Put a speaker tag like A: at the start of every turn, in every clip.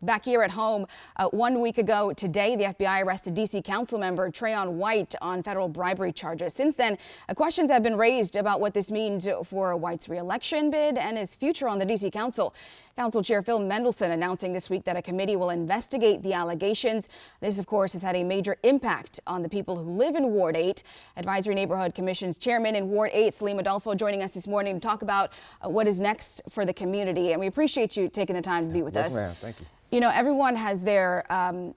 A: Back here at home, 1 week ago today, the FBI arrested D.C. council member Trayon White on federal bribery charges. Since then, questions have been raised about what this means for White's re-election bid and his future on the D.C. Council. Council Chair Phil Mendelson announcing this week that a committee will investigate the allegations. This, of course, has had a major impact on the people who live in Ward 8. Advisory Neighborhood Commission's chairman in Ward 8, Salim Adofo, joining us this morning to talk about what is next for the community. And we appreciate you taking the time to be with us.
B: Yes, ma'am. Thank you.
A: You know, everyone has their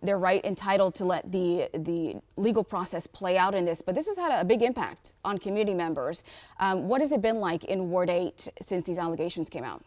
A: right entitled to let the legal process play out in this, but this has had a big impact on community members. What has it been like in Ward 8 since these allegations came out?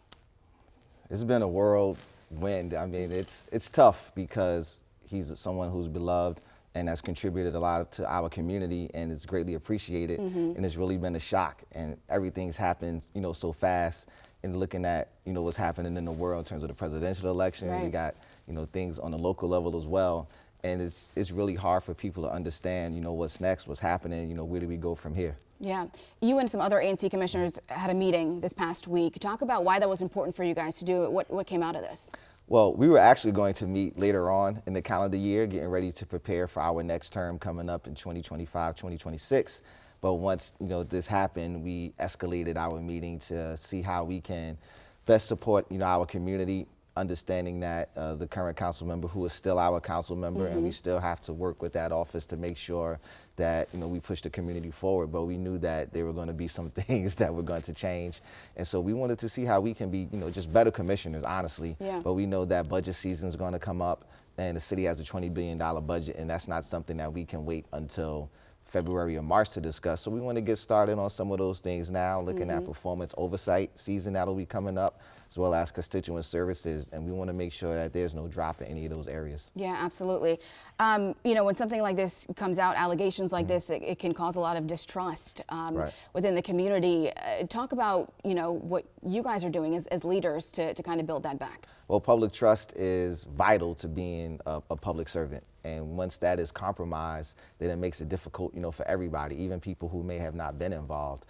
B: It's been a whirlwind. I mean, it's tough because he's someone who's beloved and has contributed a lot to our community and is greatly appreciated. And it's really been a shock, and everything's happened, you know, so fast. And looking at, you know, what's happening in the world in terms of the presidential election,
A: right.
B: We got, you know, things on the local level as well. And it's really hard for people to understand, you know, what's next, what's happening, you know, where do we go from here?
A: Yeah. You and some other ANC commissioners had a meeting this past week. Talk about why that was important for you guys to do it. What came out of this?
B: Well, we were actually going to meet later on in the calendar year, getting ready to prepare for our next term coming up in 2025, 2026. But once, you know, this happened, we escalated our meeting to see how we can best support, you know, our community, understanding that the current council member, who is still our council member, and we still have to work with that office to make sure that, you know, we push the community forward. But we knew that there were going to be some things that were going to change. And so we wanted to see how we can be, you know, just better commissioners, honestly.
A: Yeah.
B: But we know that budget season is going to come up, and the city has a $20 billion budget, and that's not something that we can wait until February or March to discuss. So we want to get started on some of those things now, looking at performance oversight season that'll be coming up, as well as constituent services. And we want to make sure that there's no drop in any of those areas.
A: Yeah, absolutely. You know, when something like this comes out, allegations like this, it can cause a lot of distrust
B: Right.
A: within the community. Talk about, you know, what you guys are doing as leaders to kind of build that back.
B: Well, public trust is vital to being a public servant. And once that is compromised, then it makes it difficult, you know, for everybody, even people who may have not been involved.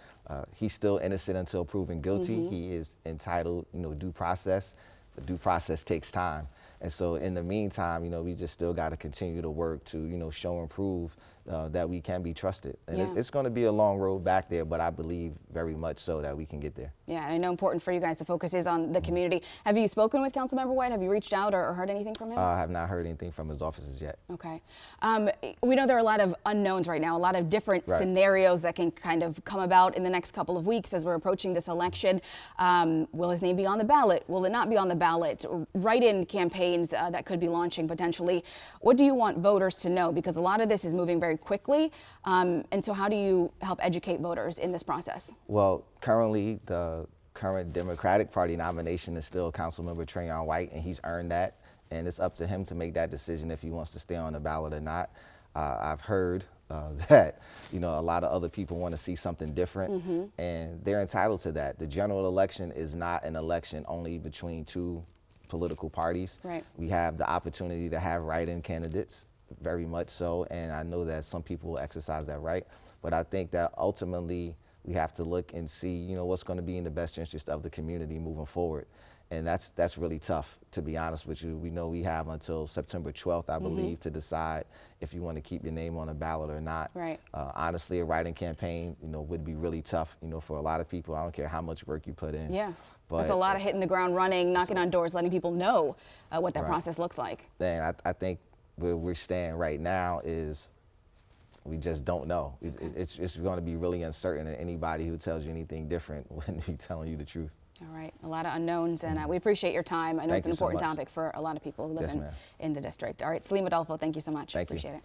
B: He's still innocent until proven guilty. He is entitled, you know, due process, but due process takes time. And so in the meantime, you know, we just still got to continue to work to, you know, show and prove that we can be trusted. And it's going to be a long road back there, but I believe very much so that we can get there. Yeah,
A: and I know important for you guys, the focus is on the community. Have you spoken with Councilmember White? Have you reached out or heard anything from him?
B: I have not heard anything from his offices yet.
A: Okay. We know there are a lot of unknowns right now, a lot of different scenarios that can kind of come about in the next couple of weeks as we're approaching this election. Will his name be on the ballot? Will it not be on the ballot? Write-in campaigns that could be launching potentially. What do you want voters to know? Because a lot of this is moving very quickly. And so how do you help educate voters in this process?
B: Well, currently the current Democratic Party nomination is still Councilmember Trayon White, and he's earned that. And it's up to him to make that decision if he wants to stay on the ballot or not. I've heard that, you know, a lot of other people want to see something different, and they're entitled to that. The general election is not an election only between two political parties.
A: Right.
B: We have the opportunity to have write-in candidates, very much so, and I know that some people will exercise that right. But I think that ultimately we have to look and see, you know, what's going to be in the best interest of the community moving forward. And that's really tough, to be honest with you. We know we have until September 12th, I believe, to decide if you want to keep your name on a ballot or not.
A: Right.
B: Honestly, a write-in campaign, you know, would be really tough, you know, for a lot of people. I don't care how much work you put in.
A: Yeah.
B: But
A: that's a lot of hitting the ground running, knocking on doors, letting people know what that process looks like.
B: And I think where we're staying right now is we just don't know. It's going to be really uncertain, and anybody who tells you anything different wouldn't be telling you the truth.
A: All right, a lot of unknowns, and we appreciate your time. I know it's an important topic for a lot of people who live in the district. All right, Salim Adofo, thank you so much.
B: Thank you.
A: Appreciate it.